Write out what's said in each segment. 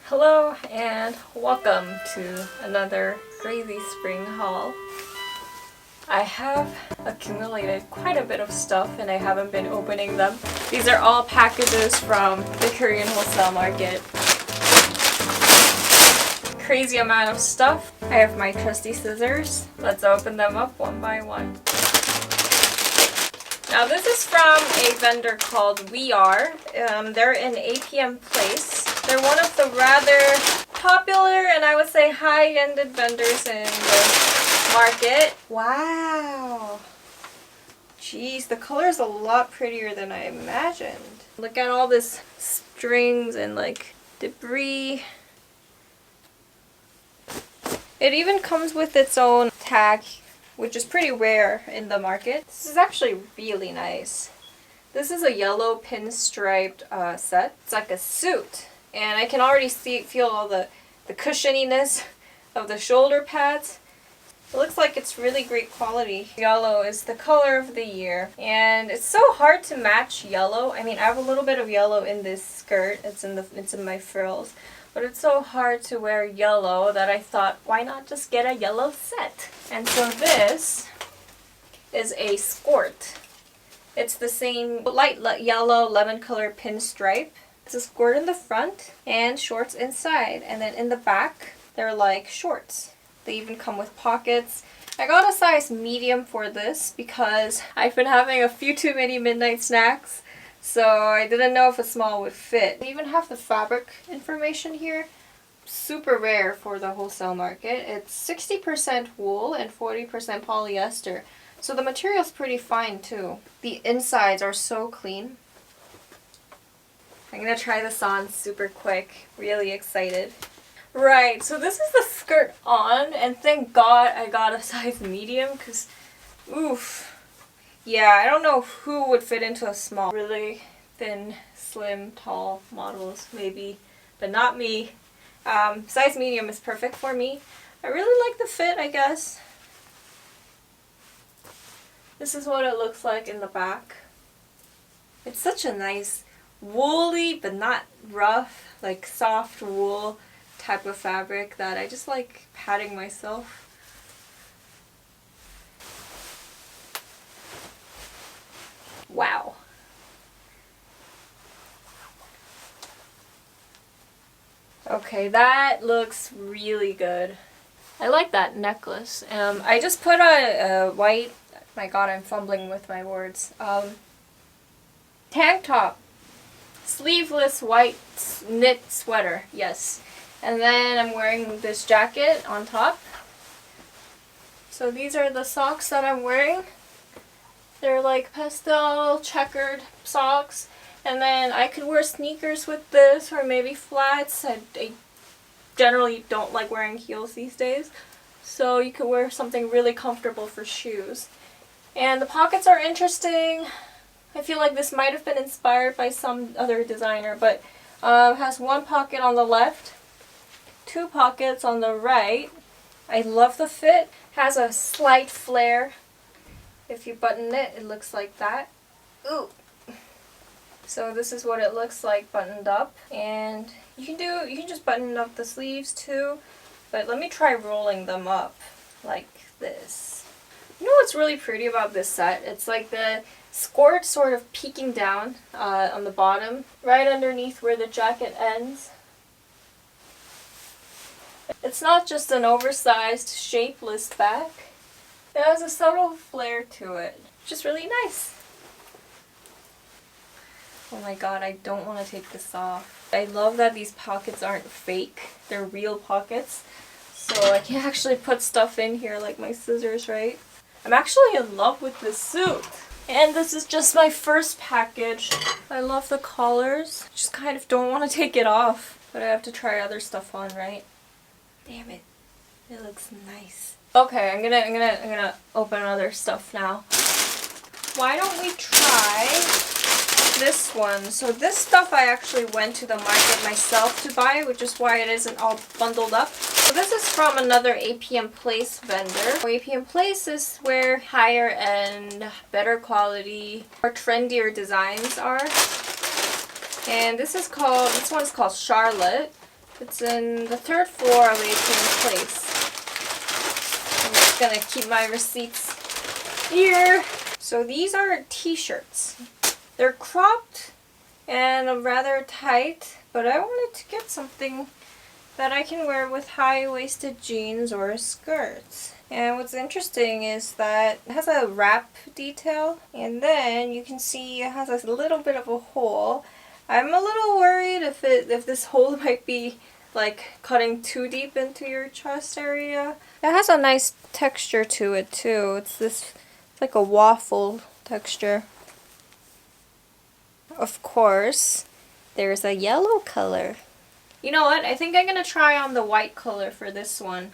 Hello and welcome to another crazy spring haul. I have accumulated quite a bit of stuff and I haven't been opening them. These are all packages from the Korean wholesale market. Crazy amount of stuff. I have my trusty scissors. Let's open them up one by one. Now this is from a vendor called We Are. They're in APM Place. They're one of the rather popular and I would say high-ended vendors in the market. Wow! Jeez, the color is a lot prettier than I imagined. Look at all this strings and like debris. It even comes with its own tag, which is pretty rare in the market. This is actually really nice. This is a yellow pinstriped set. It's like a suit. And I can already feel all the cushioniness of the shoulder pads. It looks like it's really great quality. Yellow is the color of the year. And it's so hard to match yellow. I mean, I have a little bit of yellow in this skirt. It's in my frills. But it's so hard to wear yellow that I thought, why not just get a yellow set? And so this is a Skort. It's the same light yellow lemon color pinstripe. It's a skirt in the front and shorts inside. And then in the back, they're like shorts. They even come with pockets. I got a size medium for this because I've been having a few too many midnight snacks. So I didn't know if a small would fit. They even have the fabric information here. Super rare for the wholesale market. It's 60% wool and 40% polyester. So the material's pretty fine too. The insides are so clean. I'm gonna try this on super quick. Really excited. Right, so this is the skirt on, and thank God I got a size medium because, oof. Yeah, I don't know who would fit into a small. Really thin, slim, tall models maybe, but not me. Size medium is perfect for me. I really like the fit, I guess. This is what it looks like in the back. It's such a nice woolly but not rough, like soft wool type of fabric that I just like patting myself. Wow. Okay, that looks really good. I like that necklace. I just put a white, my god, I'm fumbling with my words, tank top. Sleeveless white knit sweater, yes. And then I'm wearing this jacket on top. So these are the socks that I'm wearing. They're like pastel checkered socks. And then I could wear sneakers with this or maybe flats. I generally don't like wearing heels these days. So you could wear something really comfortable for shoes. And the pockets are interesting. I feel like this might have been inspired by some other designer, but has one pocket on the left, two pockets on the right. I love the fit. Has a slight flare. If you button it, it looks like that. Ooh. So this is what it looks like buttoned up, and you can just button up the sleeves too, but let me try rolling them up like this. You know what's really pretty about this set? It's like the Skort sort of peeking down on the bottom, right underneath where the jacket ends. It's not just an oversized, shapeless back. It has a subtle flare to it, which is really nice. Oh my god, I don't want to take this off. I love that these pockets aren't fake. They're real pockets. So I can actually put stuff in here like my scissors, right? I'm actually in love with this suit. And this is just my first package. I love the collars. Just kind of don't want to take it off. But I have to try other stuff on, right? Damn it. It looks nice. Okay, I'm gonna open other stuff now. Why don't we try this one? So this stuff I actually went to the market myself to buy, which is why it isn't all bundled up. So this is from another APM Place vendor. APM Place is where higher end, better quality, more trendier designs are. And this one's called Charlotte. It's in the 3rd floor of 18th Place. I'm just gonna keep my receipts here. So these are t-shirts. They're cropped and rather tight, but I wanted to get something that I can wear with high-waisted jeans or skirts. And what's interesting is that it has a wrap detail, and then you can see it has a little bit of a hole. I'm a little worried if this hole might be like cutting too deep into your chest area. It has a nice texture to it too. It's like a waffle texture. Of course, there's a yellow color. You know what? I think I'm gonna try on the white color for this one.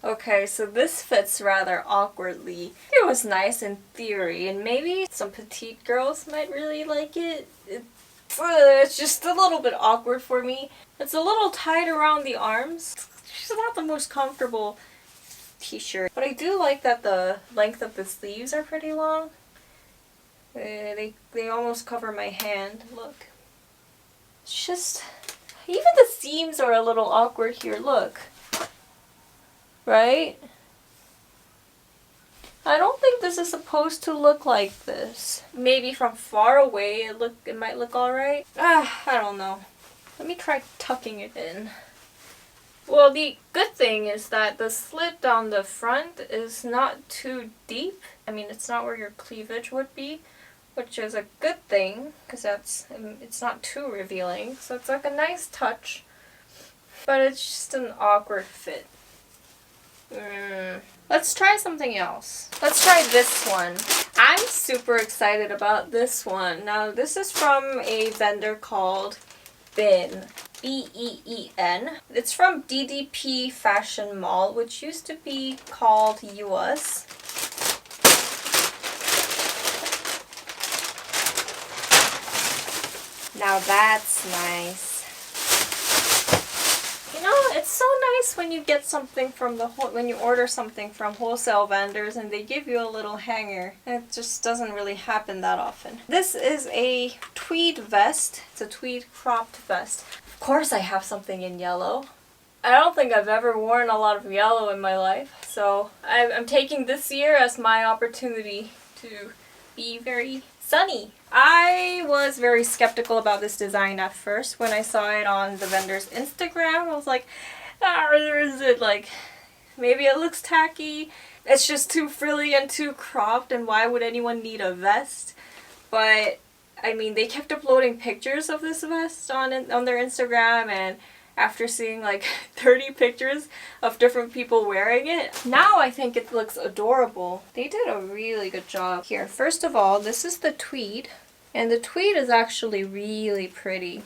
Okay, so this fits rather awkwardly. It was nice in theory, and maybe some petite girls might really like it. It's just a little bit awkward for me. It's a little tight around the arms. It's not the most comfortable t-shirt. But I do like that the length of the sleeves are pretty long. They almost cover my hand. Look. It's just... even the seams are a little awkward here. Look. Right? I don't think this is supposed to look like this. Maybe from far away it might look alright. I don't know. Let me try tucking it in. Well, the good thing is that the slit down the front is not too deep. I mean, it's not where your cleavage would be, which is a good thing because it's not too revealing. So it's like a nice touch, but it's just an awkward fit. Let's try something else. Let's try this one. I'm super excited about this one. Now, this is from a vendor called Been. B-E-E-N. It's from DDP Fashion Mall, which used to be called US. Now that's nice. You know, it's so nice when you get something from when you order something from wholesale vendors and they give you a little hanger. It just doesn't really happen that often. This is a tweed vest. It's a tweed cropped vest. Of course I have something in yellow. I don't think I've ever worn a lot of yellow in my life, so I'm taking this year as my opportunity to be very sunny. I was very skeptical about this design at first. When I saw it on the vendor's Instagram, I was like, is it like, maybe it looks tacky. It's just too frilly and too cropped, and why would anyone need a vest? But, I mean, they kept uploading pictures of this vest on their Instagram, and after seeing like 30 pictures of different people wearing it, now I think it looks adorable. They did a really good job here. First of all, this is the tweed, and the tweed is actually really pretty.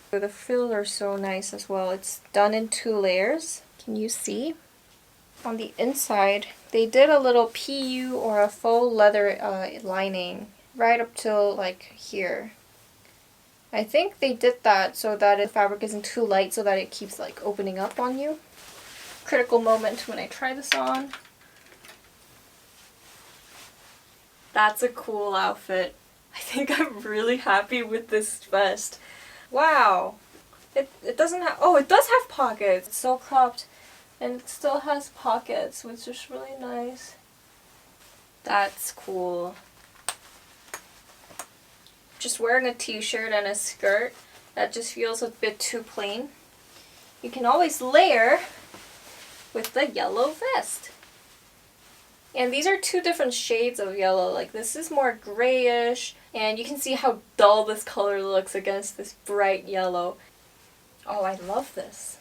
The frills are so nice as well. It's done in 2 layers. Can you see? On the inside, they did a little PU or a faux leather lining right up till like here. I think they did that so that the fabric isn't too light so that it keeps like opening up on you. Critical moment when I try this on. That's a cool outfit. I think I'm really happy with this vest. Wow. It doesn't have, oh, it does have pockets. It's so cropped and it still has pockets, which is really nice. That's cool. Just wearing a t-shirt and a skirt, that just feels a bit too plain. You can always layer with the yellow vest. And these are 2 different shades of yellow. Like this is more grayish, and you can see how dull this color looks against this bright yellow. Oh, I love this.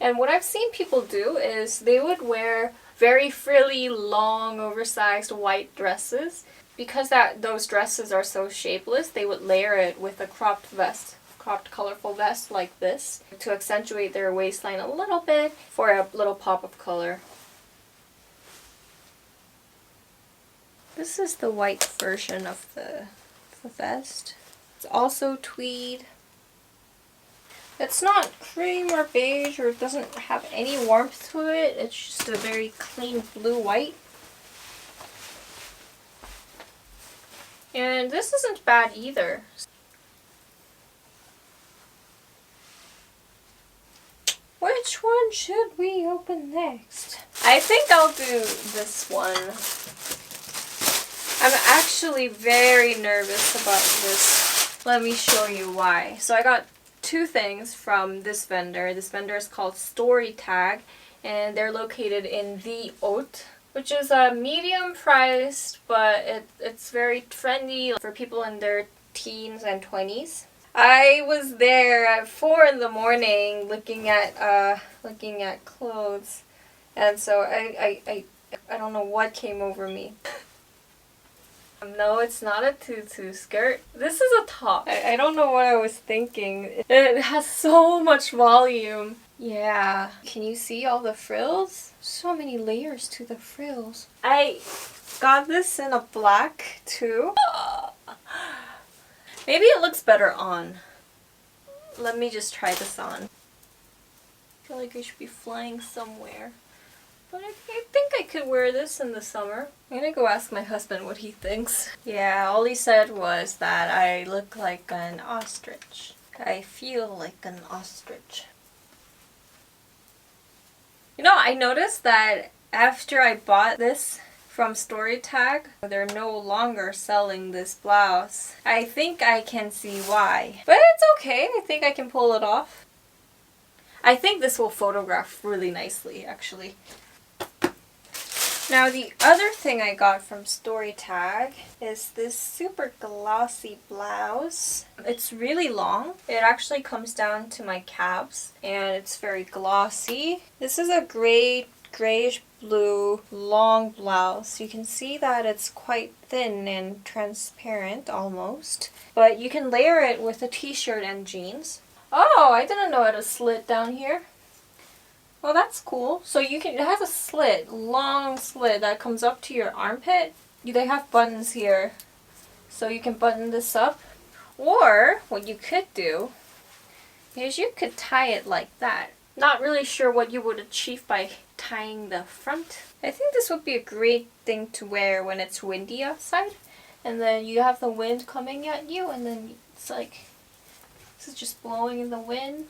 And what I've seen people do is they would wear very frilly, long, oversized white dresses. Because those dresses are so shapeless, they would layer it with a cropped vest, cropped colorful vest like this, to accentuate their waistline a little bit for a little pop of color. This is the white version of the vest. It's also tweed. It's not cream or beige, or it doesn't have any warmth to it. It's just a very clean blue-white. And this isn't bad either. one should we open next? I think I'll do this one. I'm actually very nervous about this. Let me show you why. So I got two things from this vendor. This vendor is called Story Tag, and they're located in Theot, which is a medium priced, but it's very trendy for people in their teens and 20s. I was there at 4 in the morning looking at clothes, and so I don't know what came over me. No, it's not a tutu skirt. This is a top. I don't know what I was thinking. It has so much volume. Yeah. Can you see all the frills? So many layers to the frills. I got this in a black too. Maybe it looks better on. Let me just try this on. I feel like I should be flying somewhere. But I think I could wear this in the summer. I'm gonna go ask my husband what he thinks. Yeah, all he said was that I look like an ostrich. I feel like an ostrich. You know, I noticed that after I bought this from Story Tag, they're no longer selling this blouse. I think I can see why. But it's okay, I think I can pull it off. I think this will photograph really nicely, actually. Now the other thing I got from Story Tag is this super glossy blouse. It's really long. It actually comes down to my calves and it's very glossy. This is a grayish blue long blouse. You can see that it's quite thin and transparent almost. But you can layer it with a t-shirt and jeans. Oh, I didn't know it had a slit down here. Well, that's cool. So you can, it has a slit, long slit that comes up to your armpit. They have buttons here, so you can button this up. Or what you could do is you could tie it like that. Not really sure what you would achieve by tying the front. I think this would be a great thing to wear when it's windy outside. And then you have the wind coming at you, and then it's like, this is just blowing in the wind.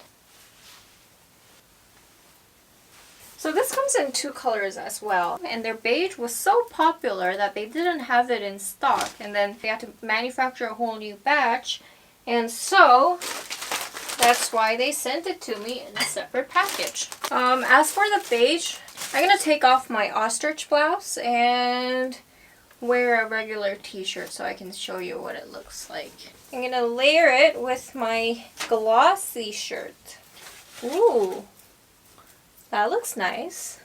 So this comes in 2 colors as well, and their beige was so popular that they didn't have it in stock, and then they had to manufacture a whole new batch, and so that's why they sent it to me in a separate package. As for the beige, I'm going to take off my ostrich blouse and wear a regular t-shirt so I can show you what it looks like. I'm going to layer it with my glossy shirt. Ooh! That looks nice.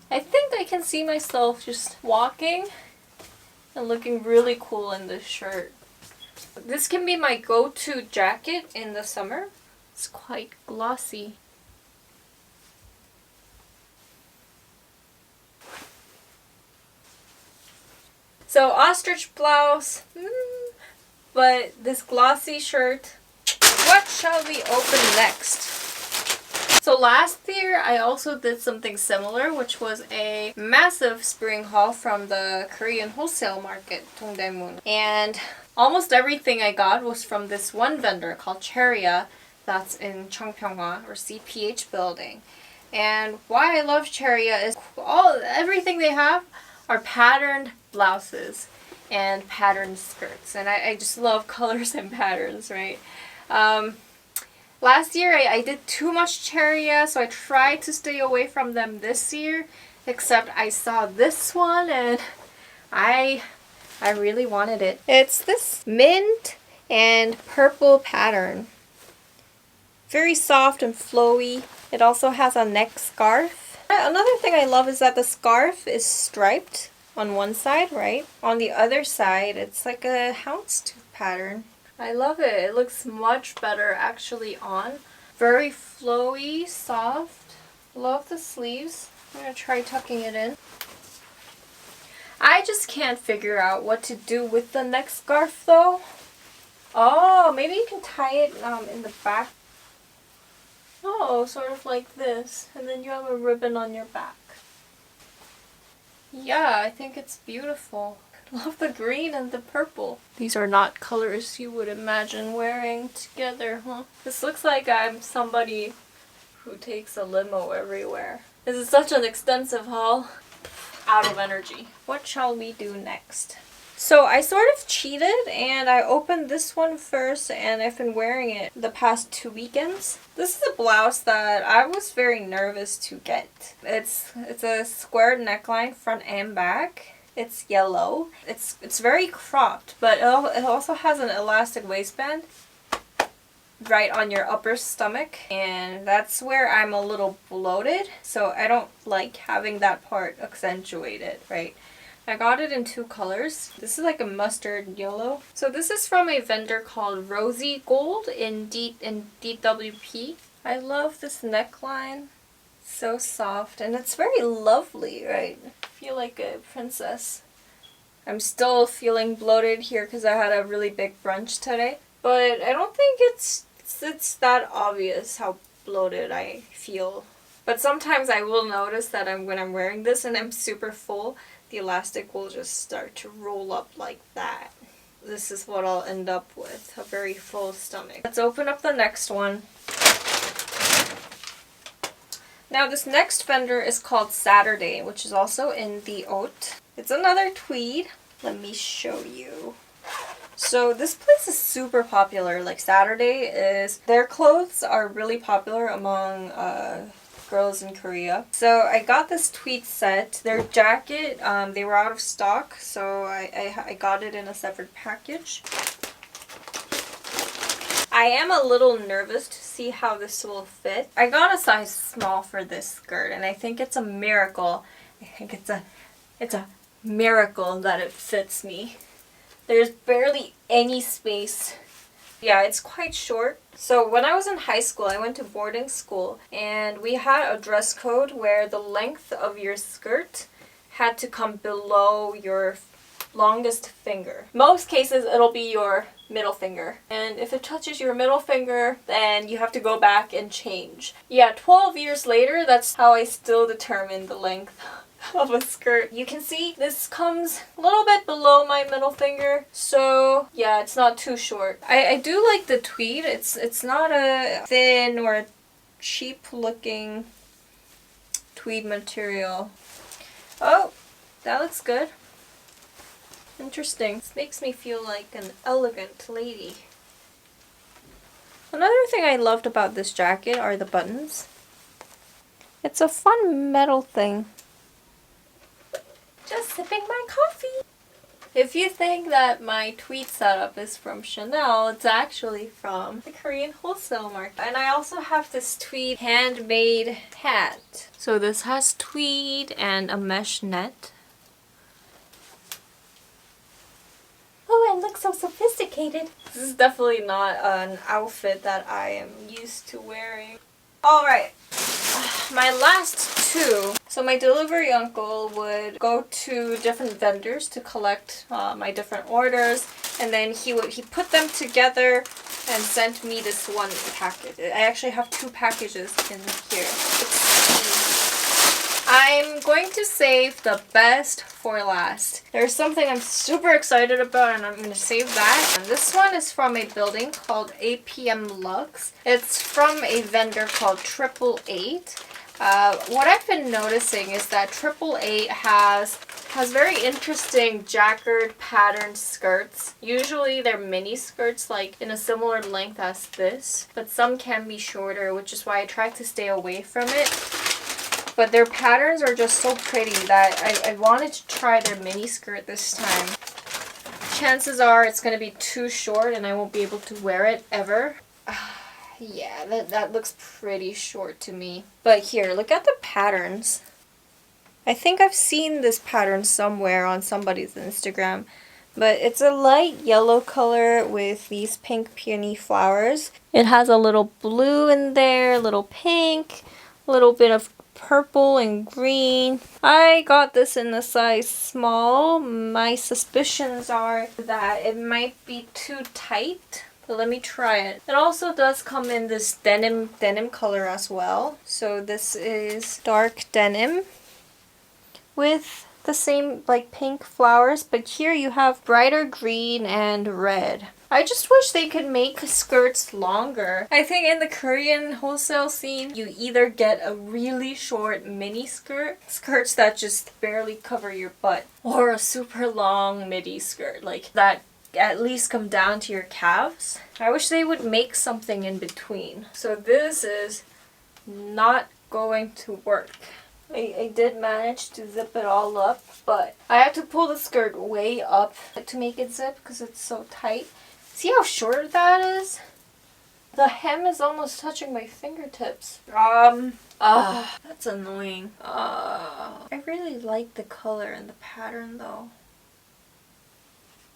I think I can see myself just walking and looking really cool in this shirt. This can be my go-to jacket in the summer. It's quite glossy. So ostrich blouse, but this glossy shirt. What shall we open next? So last year I also did something similar, which was a massive spring haul from the Korean wholesale market, Dongdaemun. And almost everything I got was from this one vendor called Cheria that's in Cheongpyeonghwa or CPH building. And why I love Cheria is everything they have are patterned blouses and patterned skirts. And I just love colors and patterns, right? Last year I did too much Cheria, so I tried to stay away from them this year, except I saw this one and I really wanted it. It's this mint and purple pattern. Very soft and flowy. It also has a neck scarf. Another thing I love is that the scarf is striped on one side, right? On the other side, it's like a houndstooth pattern. I love it. It looks much better actually on. Very flowy, soft. Love the sleeves. I'm going to try tucking it in. I just can't figure out what to do with the neck scarf though. Oh, maybe you can tie it in the back. Oh, sort of like this. And then you have a ribbon on your back. Yeah, I think it's beautiful. I love the green and the purple. These are not colors you would imagine wearing together, huh? This looks like I'm somebody who takes a limo everywhere. This is such an extensive haul. Out of energy. What shall we do next? So I sort of cheated and I opened this one first and I've been wearing it the past 2 weekends. This is a blouse that I was very nervous to get. It's a squared neckline front and back. It's yellow. It's very cropped, but it also has an elastic waistband right on your upper stomach, and that's where I'm a little bloated, so I don't like having that part accentuated, right? I got it in 2 colors. This is like a mustard yellow. So this is from a vendor called Rosy Gold in DWP. I love this neckline. So soft, and it's very lovely, right? I feel like a princess. I'm still feeling bloated here because I had a really big brunch today, but I don't think it's that obvious how bloated I feel. But sometimes I will notice that when I'm wearing this and I'm super full, the elastic will just start to roll up like that. This is what I'll end up with, a very full stomach. Let's open up the next one. Now this next vendor is called Saturday, which is also in Theot. It's another tweed. Let me show you. So this place is super popular. Like their clothes are really popular among girls in Korea. So I got this tweed set. Their jacket, they were out of stock, so I got it in a separate package. I am a little nervous to see how this will fit. I got a size small for this skirt, and I think it's a miracle. I think it's a miracle that it fits me. There's barely any space. Yeah, it's quite short. So when I was in high school, I went to boarding school, and we had a dress code where the length of your skirt had to come below your longest finger. Most cases, it'll be your middle finger. And if it touches your middle finger, then you have to go back and change. Yeah, 12 years later, that's how I still determine the length of a skirt. You can see this comes a little bit below my middle finger, so yeah, it's not too short. I do like the tweed. It's not a thin or a cheap looking tweed material. Oh, that looks good. Interesting. This makes me feel like an elegant lady. Another thing I loved about this jacket are the buttons. It's a fun metal thing. Just sipping my coffee. If you think that my tweed setup is from Chanel, it's actually from the Korean wholesale market. And I also have this tweed handmade hat. So this has tweed and a mesh net. Oh, I look so sophisticated. This is definitely not an outfit that I am used to wearing. Alright, my last 2. So my delivery uncle would go to different vendors to collect my different orders, and then he put them together and sent me this one package. I actually have 2 packages in here. I'm going to save the best for last. There's something I'm super excited about, and I'm going to save that. And this one is from a building called APM Luxe. It's from a vendor called 888. What I've been noticing is that 888 has very interesting jacquard patterned skirts. Usually they're mini skirts, like in a similar length as this, but some can be shorter, which is why I try to stay away from it. But their patterns are just so pretty that I wanted to try their mini skirt this time. Chances are it's going to be too short and I won't be able to wear it ever. Yeah, that looks pretty short to me. But here, look at the patterns. I think I've seen this pattern somewhere on somebody's Instagram. But it's a light yellow color with these pink peony flowers. It has a little blue in there, a little pink, a little bit of purple and green. I got this in a size small. My suspicions are that it might be too tight, but let me try it. It also does come in this denim color as well. So this is dark denim with the same like pink flowers, but here you have brighter green and red. I just wish they could make skirts longer. I think in the Korean wholesale scene, you either get a really short mini skirt, skirts that just barely cover your butt, or a super long midi skirt, like that at least come down to your calves. I wish they would make something in between. So this is not going to work. I did manage to zip it all up, but I had to pull the skirt way up to make it zip because it's so tight. See how short that is? The hem is almost touching my fingertips. That's annoying. I really like the color and the pattern though.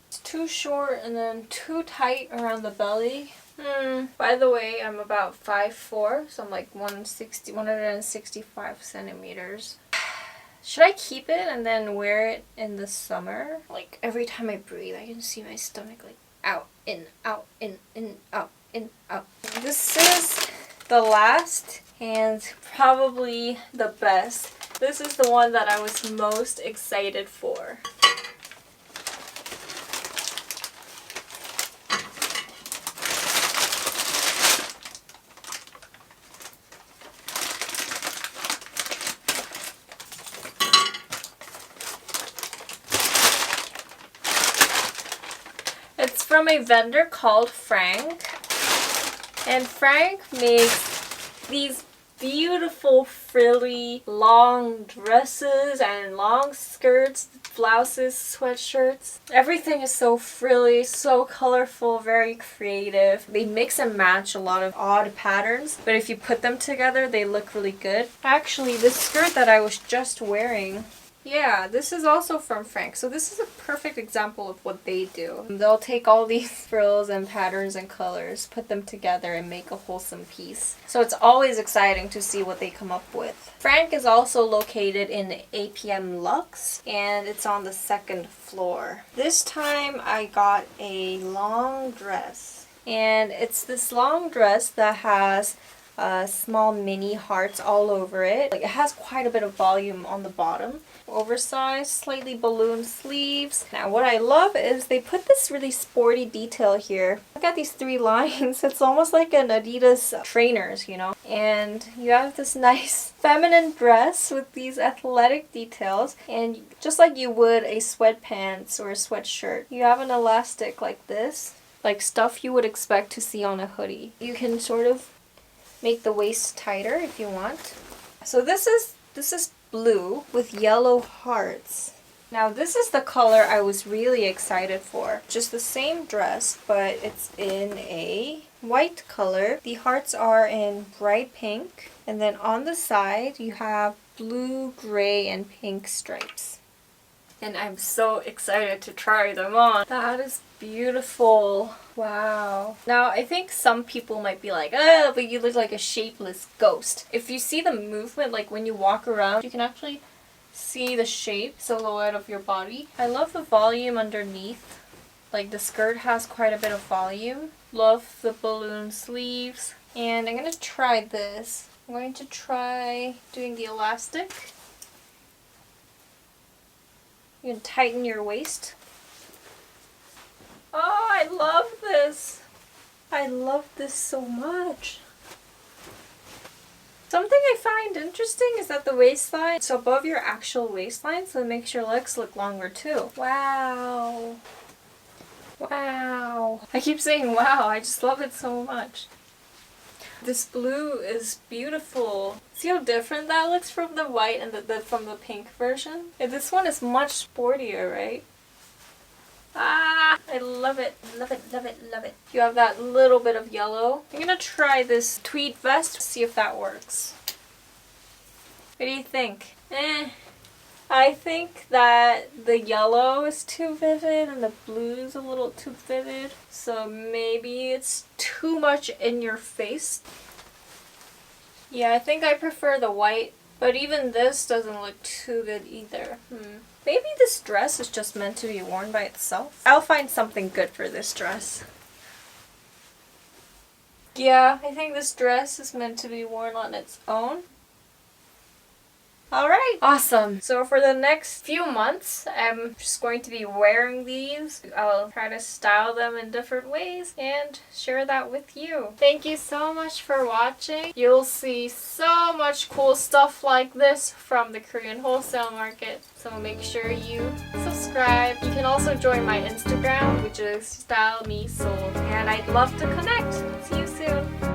It's too short and then too tight around the belly. By the way, I'm about 5'4", so I'm like 165 centimeters. Should I keep it and then wear it in the summer? Like every time I breathe, I can see my stomach like out, in, out, in, out, in, out. This is the last and probably the best. This is the one that I was most excited for. It's from a vendor called Franc, and Franc makes these beautiful frilly long dresses and long skirts, blouses, sweatshirts. Everything is so frilly, so colorful, very creative. They mix and match a lot of odd patterns, but if you put them together, they look really good. Actually, this skirt that I was just wearing, yeah, this is also from Franc. So this is a perfect example of what they do. They'll take all these frills and patterns and colors, put them together and make a wholesome piece. So it's always exciting to see what they come up with. Franc is also located in APM Luxe and it's on the 2nd floor. This time I got a long dress. And it's this long dress that has small mini hearts all over it. Like, it has quite a bit of volume on the bottom. Oversized, slightly balloon sleeves. Now what I love is they put this really sporty detail here. Look at these 3 lines. It's almost like an Adidas trainers, you know. And you have this nice feminine dress with these athletic details. And just like you would a sweatpants or a sweatshirt, you have an elastic like this. Like stuff you would expect to see on a hoodie. You can sort of make the waist tighter if you want. So this is blue with yellow hearts. Now this is the color I was really excited for. Just the same dress, but it's in a white color. The hearts are in bright pink, and then on the side you have blue, gray, and pink stripes. And I'm so excited to try them on. That is beautiful. Wow. Now, I think some people might be like, oh, but you look like a shapeless ghost. If you see the movement, like when you walk around, you can actually see the shape, silhouette of your body. I love the volume underneath. Like the skirt has quite a bit of volume. Love the balloon sleeves. And I'm going to try this. I'm going to try doing the elastic. You can tighten your waist. Oh, I love this. I love this so much. Something I find interesting is that the waistline is above your actual waistline, so it makes your legs look longer too. Wow. Wow. I keep saying wow, I just love it so much. This blue is beautiful. See how different that looks from the white and from the pink version? And this one is much sportier, right? Ah, I love it. Love it, love it, love it. You have that little bit of yellow. I'm gonna try this tweed vest, see if that works. What do you think? I think that the yellow is too vivid and the blue is a little too vivid. So maybe it's too much in your face. Yeah, I think I prefer the white, but even this doesn't look too good either. Maybe this dress is just meant to be worn by itself. I'll find something good for this dress. Yeah, I think this dress is meant to be worn on its own. Alright, awesome. So for the next few months, I'm just going to be wearing these. I'll try to style them in different ways and share that with you. Thank you so much for watching. You'll see so much cool stuff like this from the Korean wholesale market. So make sure you subscribe. You can also join my Instagram, which is StyleMeSeoul. And I'd love to connect. See you soon.